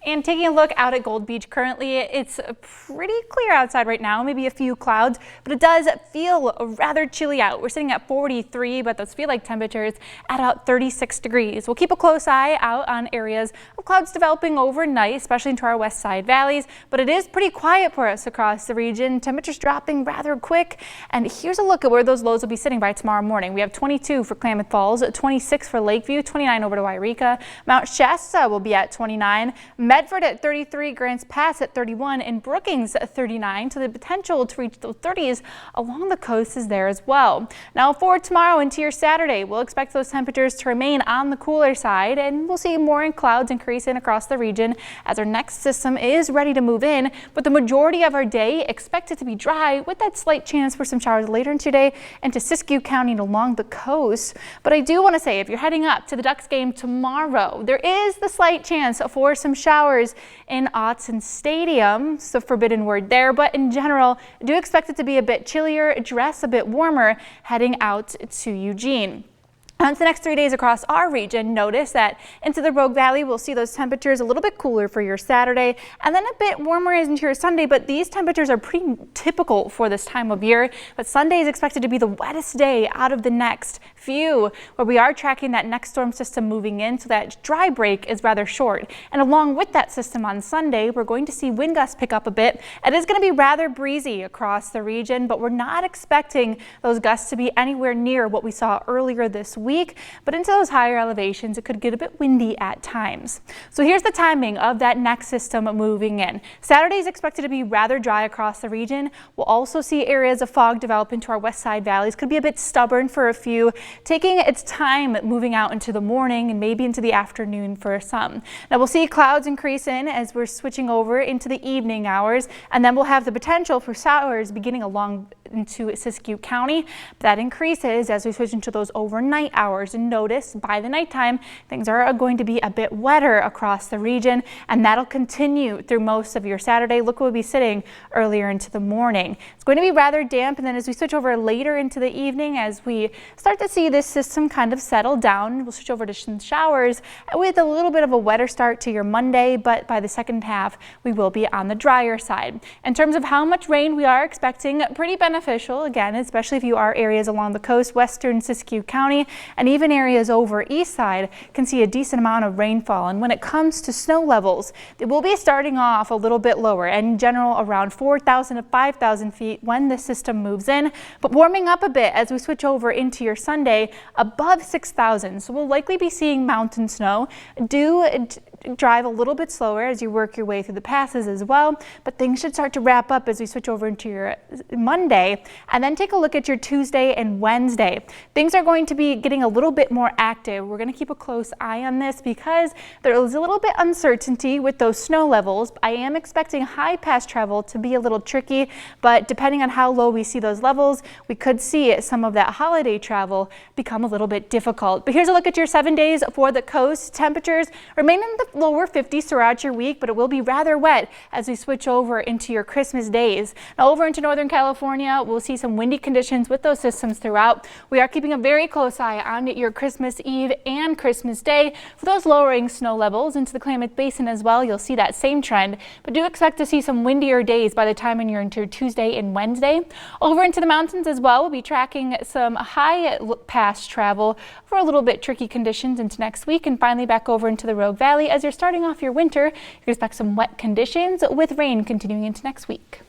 And taking a look out at Gold Beach currently, it's pretty clear outside right now, maybe a few clouds, but it does feel rather chilly out. We're sitting at 43, but those feel like temperatures at about 36 degrees. We'll keep a close eye out on areas of clouds developing overnight, especially into our west side valleys, but it is pretty quiet for us across the region. Temperatures dropping rather quick. And here's a look at where those lows will be sitting by tomorrow morning. We have 22 for Klamath Falls, 26 for Lakeview, 29 over to Wairika. Mount Shasta will be at 29. Medford at 33, Grants Pass at 31, and Brookings at 39. So the potential to reach the 30s along the coast is there as well. Now for tomorrow into your Saturday, we'll expect those temperatures to remain on the cooler side, and we'll see more clouds increasing across the region as our next system is ready to move in. But the majority of our day expected to be dry with that slight chance for some showers later in today into Siskiyou County and along the coast. But I do want to say, if you're heading up to the Ducks game tomorrow, there is the slight chance for some showers in Autzen Stadium. It's the forbidden word there, but in general, I do expect it to be a bit chillier, dress a bit warmer heading out to Eugene. On to the next 3 days across our region, notice that into the Rogue Valley, we'll see those temperatures a little bit cooler for your Saturday and then a bit warmer into your Sunday, but these temperatures are pretty typical for this time of year. But Sunday is expected to be the wettest day out of the next few, where we are tracking that next storm system moving in, so that dry break is rather short. And along with that system on Sunday, we're going to see wind gusts pick up a bit. It is going to be rather breezy across the region, but we're not expecting those gusts to be anywhere near what we saw earlier this week, but into those higher elevations, it could get a bit windy at times. So here's the timing of that next system moving in. Saturday is expected to be rather dry across the region. We'll also see areas of fog develop into our west side valleys. Could be a bit stubborn for a few, taking its time moving out into the morning and maybe into the afternoon for some. Now we'll see clouds increase in as we're switching over into the evening hours, and then we'll have the potential for showers beginning along into Siskiyou County. That increases as we switch into those overnight hours, and notice by the nighttime things are going to be a bit wetter across the region, and that'll continue through most of your Saturday. Look, we'll be sitting earlier into the morning. It's going to be rather damp, and then as we switch over later into the evening, as we start to see this system kind of settle down, we'll switch over to some showers with a little bit of a wetter start to your Monday, but by the second half we will be on the drier side. In terms of how much rain we are expecting, pretty beneficial again, especially if you are areas along the coast, western Siskiyou County, and even areas over east side can see a decent amount of rainfall. And when it comes to snow levels, they will be starting off a little bit lower, and in general around 4,000 to 5,000 feet when the system moves in, but warming up a bit as we switch over into your Sunday above 6,000. So we'll likely be seeing mountain snow. Do drive a little bit slower as you work your way through the passes as well, but things should start to wrap up as we switch over into your Monday. And then take a look at your Tuesday and Wednesday. Things are going to be getting a little bit more active. We're going to keep a close eye on this because there is a little bit uncertainty with those snow levels. I am expecting high pass travel to be a little tricky, but depending on how low we see those levels, we could see some of that holiday travel become a little bit difficult. But here's a look at your 7 days for the coast. Temperatures remain in the lower 50s throughout your week, but it will be rather wet as we switch over into your Christmas days. Now over into Northern California, we'll see some windy conditions with those systems throughout. We are keeping a very close eye on your Christmas Eve and Christmas Day for those lowering snow levels into the Klamath Basin as well. You'll see that same trend, but do expect to see some windier days by the time you're into Tuesday and Wednesday. Over into the mountains as well, we'll be tracking some high pass travel for a little bit tricky conditions into next week, and finally back over into the Rogue Valley. As you're starting off your winter, you can expect some wet conditions with rain continuing into next week.